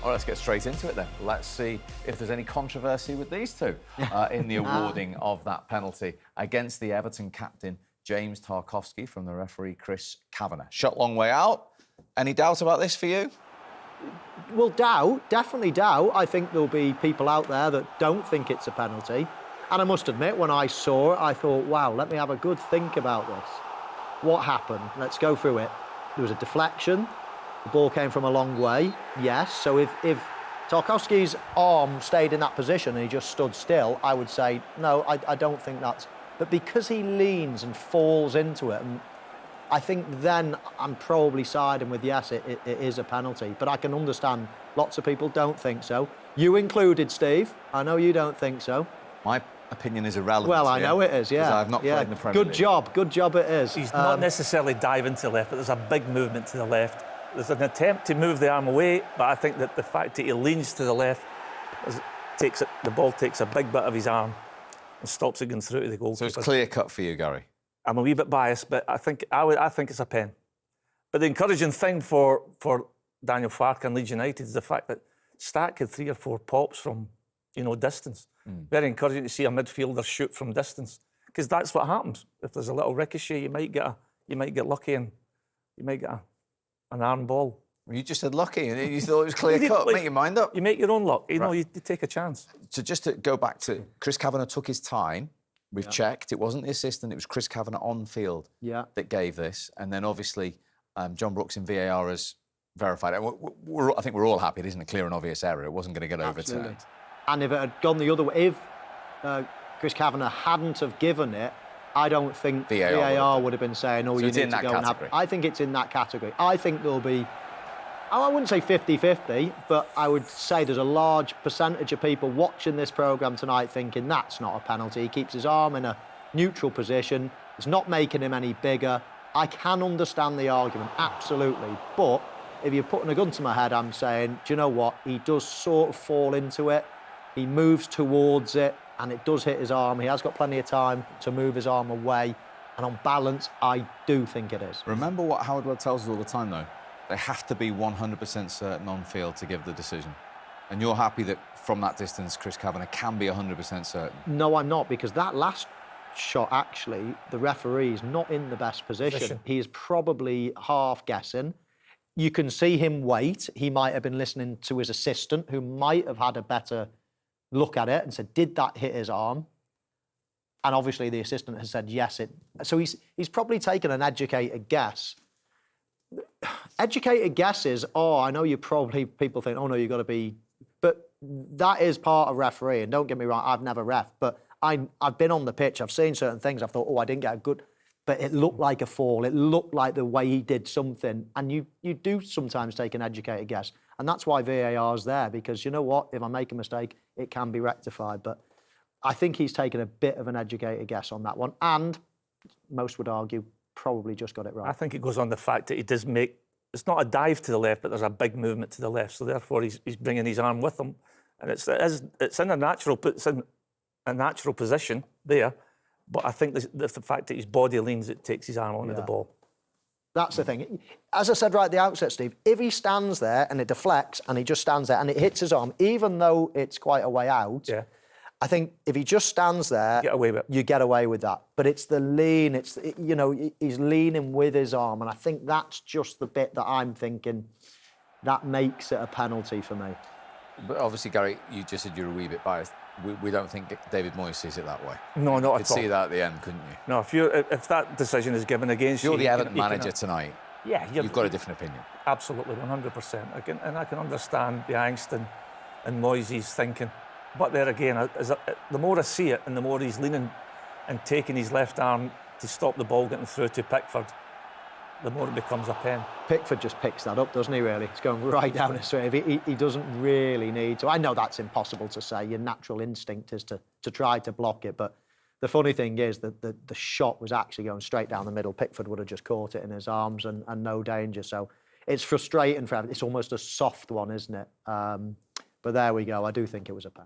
Well, let's get straight into it then. Let's see if there's any controversy with these two in the awarding of that penalty against the Everton captain, James Tarkowski, from the referee, Chris Kavanagh. Shot long way out. Any doubt about this for you? Well, definitely doubt. I think there'll be people out there that don't think it's a penalty. And I must admit, when I saw it, I thought, wow, let me have a good think about this. What happened? Let's go through it. There was a deflection. The ball came from a long way, yes. So if Tarkowski's arm stayed in that position and he just stood still, I would say, no, I don't think that's... But because he leans and falls into it, and I think then I'm probably siding with, yes, it is a penalty. But I can understand lots of people don't think so. You included, Steve. I know you don't think so. My opinion is irrelevant. Well, I know it is, yeah. Because I've not played in the Premier League. Good job it is. He's not necessarily diving to the left, but there's a big movement to the left. There's an attempt to move the arm away, but I think that the fact that he leans to the left the ball takes a big bit of his arm and stops it going through to the goalkeeper. So it's clear cut for you, Gary? I'm a wee bit biased, but I think it's a pen. But the encouraging thing for Daniel Farke and Leeds United is the fact that Stack had 3 or 4 pops from, distance. Very encouraging to see a midfielder shoot from distance, because that's what happens. If there's a little ricochet, you might get lucky and you might get an arm ball. Well, you just said lucky, and you thought it was clear cut. Make your mind up. You make your own luck. You take a chance. So just to go back to Chris Kavanagh took his time. We've checked. It wasn't the assistant. It was Chris Kavanagh on field that gave this. And then obviously John Brooks in VAR has verified it. I think we're all happy it isn't a clear and obvious error. It wasn't going to get overturned. And if it had gone the other way, if Chris Kavanagh hadn't have given it, I don't think VAR would have been saying, oh, so you need to go and have... I think it's in that category. I think there'll be... I wouldn't say 50-50, but I would say there's a large percentage of people watching this programme tonight thinking that's not a penalty. He keeps his arm in a neutral position. It's not making him any bigger. I can understand the argument, absolutely. But if you're putting a gun to my head, I'm saying, do you know what? He does sort of fall into it. He moves towards it, and it does hit his arm. He has got plenty of time to move his arm away. And on balance, I do think it is. Remember what Howard Webb tells us all the time, though? They have to be 100% certain on field to give the decision. And you're happy that from that distance, Chris Kavanagh can be 100% certain? No, I'm not, because that last shot, actually, the referee's not in the best position. He is probably half guessing. You can see him wait. He might have been listening to his assistant, who might have had a better look at it and said, did that hit his arm? And obviously the assistant has said, yes. So he's probably taken an educated guess. Educated guesses, I know people think, oh no, you've got to be... But that is part of refereeing. Don't get me wrong, I've never ref, but I've been on the pitch, I've seen certain things, I've thought, I didn't get a good... But it looked like a fall, it looked like the way he did something, and you do sometimes take an educated guess. And that's why VAR is there, because you know what? If I make a mistake, it can be rectified. But I think he's taken a bit of an educated guess on that one, and most would argue probably just got it right. I think it goes on the fact that he does make... It's not a dive to the left, but there's a big movement to the left, so therefore he's bringing his arm with him. And it's in a natural position there, but I think the fact that his body leans, it takes his arm onto the ball. That's the thing. As I said right at the outset, Steve, if he stands there and it deflects and he just stands there and it hits his arm, even though it's quite a way out, I think if he just stands there, you get away with that. But it's the lean, he's leaning with his arm, and I think that's just the bit that I'm thinking that makes it a penalty for me. But obviously, Gary, you just said you're a wee bit biased. We don't think David Moyes sees it that way. No, not at all. You could see that at the end, couldn't you? No, if that decision is given against you... You're the Everton manager tonight. Yeah. You've got a different opinion. Absolutely, 100%. I can understand the angst and Moyes' thinking. But there again, the more I see it and the more he's leaning and taking his left arm to stop the ball getting through to Pickford, the more it becomes a pen. Pickford just picks that up, doesn't he, really? It's going right down his straight. He doesn't really need to. I know that's impossible to say. Your natural instinct is to try to block it. But the funny thing is that the shot was actually going straight down the middle. Pickford would have just caught it in his arms and no danger. So it's frustrating for him. It's almost a soft one, isn't it? But there we go. I do think it was a pen.